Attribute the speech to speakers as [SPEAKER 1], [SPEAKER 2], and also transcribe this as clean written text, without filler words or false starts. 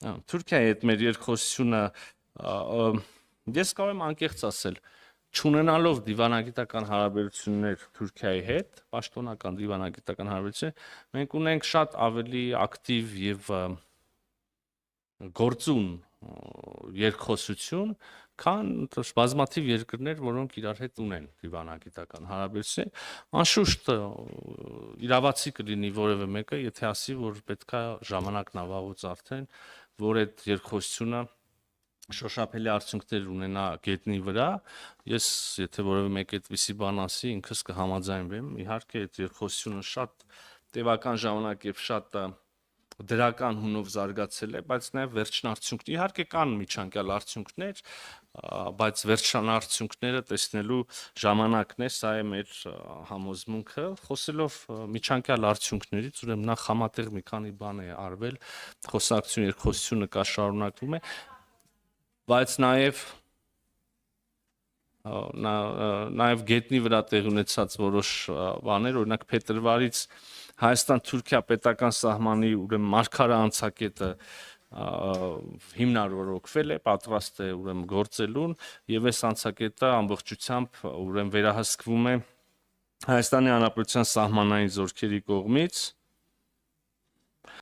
[SPEAKER 1] Թուրքիայի հետ մեր երկխոսությունը ես կարող եմ անկեղծ ասել, չունենալով դիվանագիտական հարաբերություններ Թուրքիայի հետ, պաշտոնական դիվանագիտական հարաբերություններ, մենք ունենք շատ ավելի ակտիվ եւ գործուն երկխոսություն, քան բազմաթիվ երկրներ, որոնք իրար հետ ունեն դիվանագիտական հարաբերություններ, անշուշտ իրավացի կլինի որևէ մեկը, եթե ասի, որ պետքա ժամանակն ավաղուց արդեն, որ այդ երկխոսությունը շոշափելի արդյունքներ ունենա գետնի վրա, ես եթե որևէ մեկ այդպիսի բան ասի, ինքս կհամաձայնվեմ, իհարկե այդ երկխոսությունը շատ տևական ժամանակ եւ շատ դրական հունով զարգացել է, բայց նաև վերջնարդյունքներ, իհարկե կան միջանկյալ արդյունքներ, բայց վերջնարդյունքները տեսնելու ժամանակն է, սա է մեր համոզմունքը, խոսելով միջանկյալ արդյունքներից, ուրեմն նախ համատեղ մի քանի բան է արվել, խոսակցություն, երկխոսությունը կա շարունակվում է, բայց նաև գետնի վրա տեղ ունեցած որոշ բաներ, օրինակ փետրվարից Հայաստան-Թուրքիա պետական սահմանի ուրեմն մարգարե անցակետը հիմնարարոգվել է, պատրաստ է ուրեմն գործելուն եւ այս անցակետը ամբողջությամբ ուրեմն վերահսկվում է Հայաստանի Հանրապետության սահմանային զորքերի կողմից